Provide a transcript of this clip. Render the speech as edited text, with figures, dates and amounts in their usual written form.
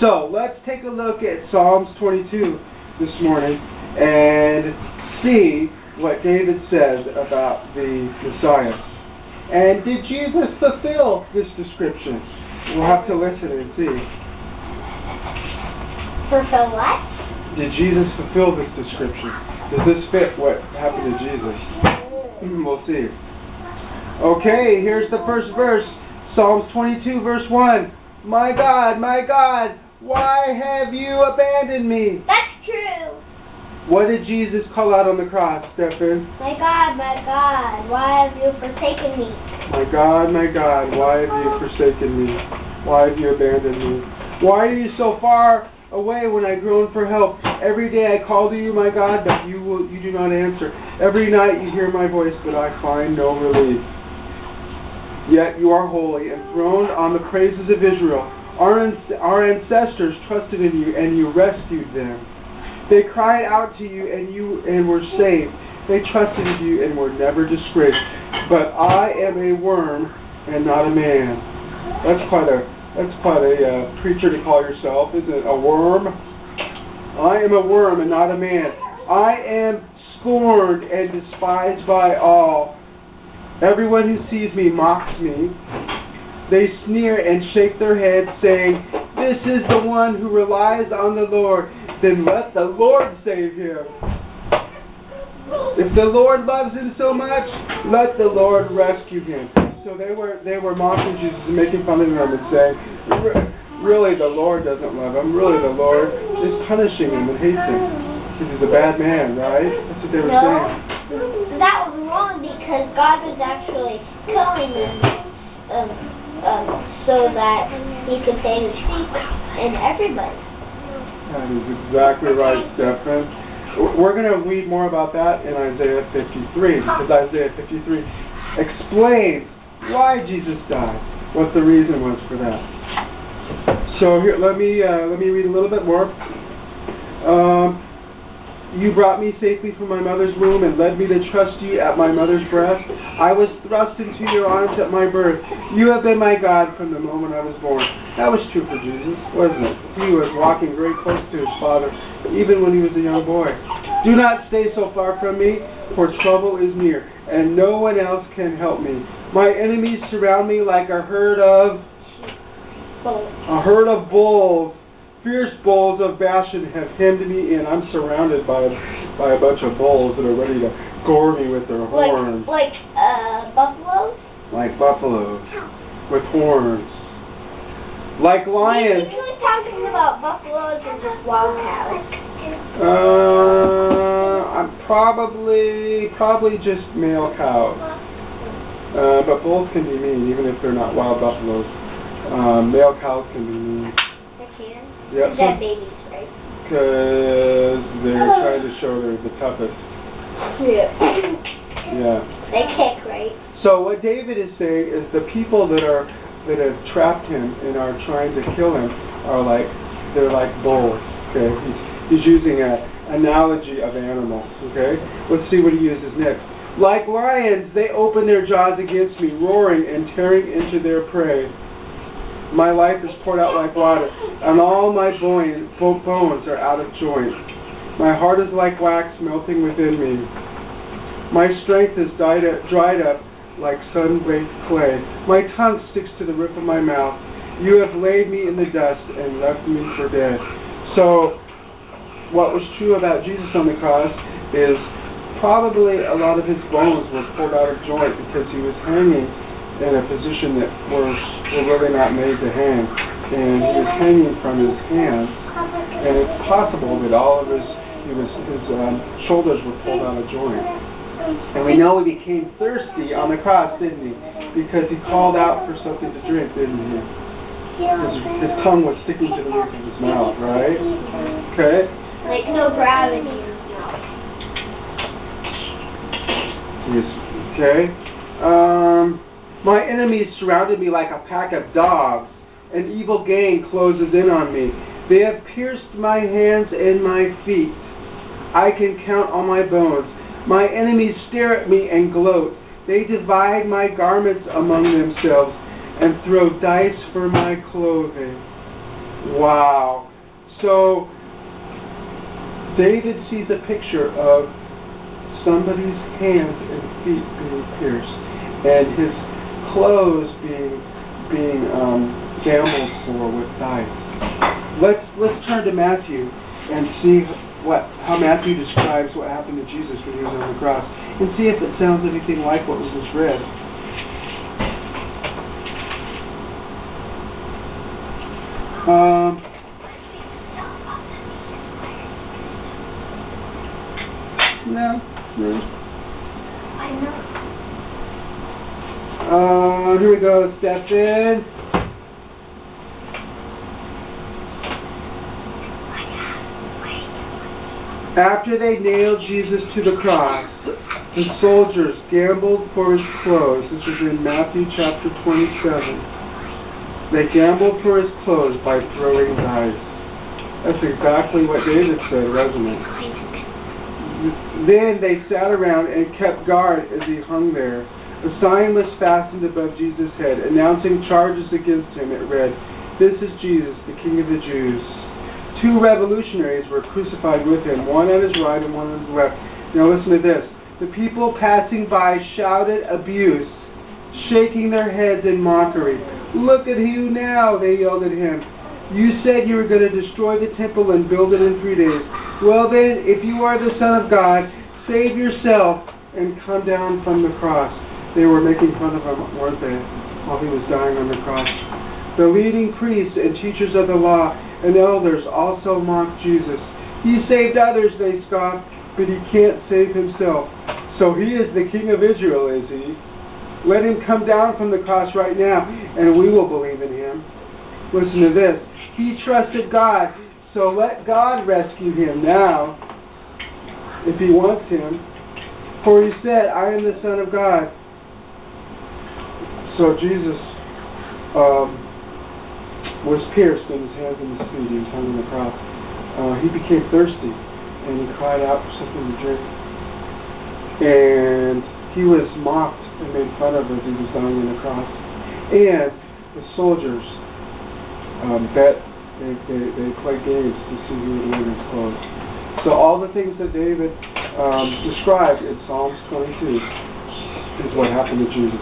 So, let's take a look at Psalms 22 this morning and see what David says about the Messiah. And did Jesus fulfill this description? We'll have to listen and see. Fulfill what? Did Jesus fulfill this description? Does this fit what happened to Jesus? We'll see. Okay, here's the first verse. Psalms 22, verse 1. My God, why have you abandoned me? That's true. What did Jesus call out on the cross, Stephen? My God, why have you forsaken me? My God, why have you forsaken me? Why have you abandoned me? Why are you so far away when I groan for help? Every day I call to you, my God, but you do not answer. Every night you hear my voice, but I find no relief. Yet you are holy, enthroned on the praises of Israel. Our ancestors trusted in you, and you rescued them. They cried out to you, and were saved. They trusted in you and were never disgraced. But I am a worm and not a man. That's quite a preacher to call yourself, isn't it? A worm. I am a worm and not a man. I am scorned and despised by all. Everyone who sees me mocks me. They sneer and shake their heads, saying, "This is the one who relies on the Lord. Then let the Lord save him. If the Lord loves him so much, let the Lord rescue him." So they were mocking Jesus and making fun of him and saying, "Really, the Lord doesn't love him. Really, the Lord is punishing him and hates him because he's a bad man," right? That's what they were saying. That was wrong because God was actually killing them so that He could save His sheep and everybody. That is exactly right, Stephen. We're going to read more about that in Isaiah 53 because Isaiah 53 explains why Jesus died, what the reason was for that. So here, let me read a little bit more. You brought me safely from my mother's womb and led me to trust you at my mother's breast. I was thrust into your arms at my birth. You have been my God from the moment I was born. That was true for Jesus, wasn't it? He was walking very close to his Father, even when he was a young boy. Do not stay so far from me, for trouble is near, and no one else can help me. My enemies surround me like a herd of bulls. Fierce bulls of Bashan have hemmed me in. I'm surrounded by a bunch of bulls that are ready to gore me with their horns. Like buffaloes? Like buffaloes with horns. Like lions. You were talking about buffaloes or just wild cows? I'm probably just male cows. But bulls can be mean, even if they're not wild buffaloes. Male cows can be mean. Yep. They're babies, right? Because they're trying to show they're the toughest. Yeah. They kick, right? So what David is saying is the people that have trapped him and are trying to kill him they're like bulls. Okay. He's using an analogy of animals. Okay. Let's see what he uses next. Like lions, they open their jaws against me, roaring and tearing into their prey. My life is poured out like water, and all my bones are out of joint. My heart is like wax melting within me. My strength is dried up like sun-baked clay. My tongue sticks to the roof of my mouth. You have laid me in the dust and left me for dead. So, what was true about Jesus on the cross is probably a lot of his bones were pulled out of joint because he was hanging in a position that were really not made to hang, and he was hanging from his hands, and it's possible that all of his shoulders were pulled out of joint. And we know he became thirsty on the cross, didn't he? Because he called out for something to drink, didn't he? His tongue was sticking to the roof of his mouth, right? Okay. Like no gravity in his mouth. Yes. Okay. My enemies surrounded me like a pack of dogs. An evil gang closes in on me. They have pierced my hands and my feet. I can count all my bones. My enemies stare at me and gloat. They divide my garments among themselves and throw dice for my clothing. Wow. So, David sees a picture of somebody's hands and feet being pierced, and his clothes being gambled for with dice. Let's turn to Matthew and see how Matthew describes what happened to Jesus when he was on the cross, and see if it sounds anything like what was just read. No. I know. Here we go, Stephen. After they nailed Jesus to the cross, the soldiers gambled for his clothes. This is in Matthew chapter 27. They gambled for his clothes by throwing dice. That's exactly what David said, wasn't it? Then they sat around and kept guard as he hung there. A sign was fastened above Jesus' head, announcing charges against him. It read, "This is Jesus, the King of the Jews." 2 revolutionaries were crucified with him, one on his right and one on his left. Now listen to this. The people passing by shouted abuse, shaking their heads in mockery. "Look at you now," they yelled at him. "You said you were going to destroy the temple and build it in 3 days. Well then, if you are the Son of God, save yourself and come down from the cross." They were making fun of him, weren't they, while he was dying on the cross. The leading priests and teachers of the law and elders also mocked Jesus. "He saved others," they scoffed, "but he can't save himself. So he is the King of Israel, is he? Let him come down from the cross right now, and we will believe in him." Listen to this. He trusted God, so let God rescue him now, if he wants him. For he said, "I am the Son of God." So Jesus was pierced in his hands and his feet. He was hung on the cross. He became thirsty, and he cried out for something to drink. And he was mocked and made fun of as he was dying on the cross. And the soldiers bet, they played games to see who would win his clothes. So all the things that David described in Psalms 22 is what happened to Jesus.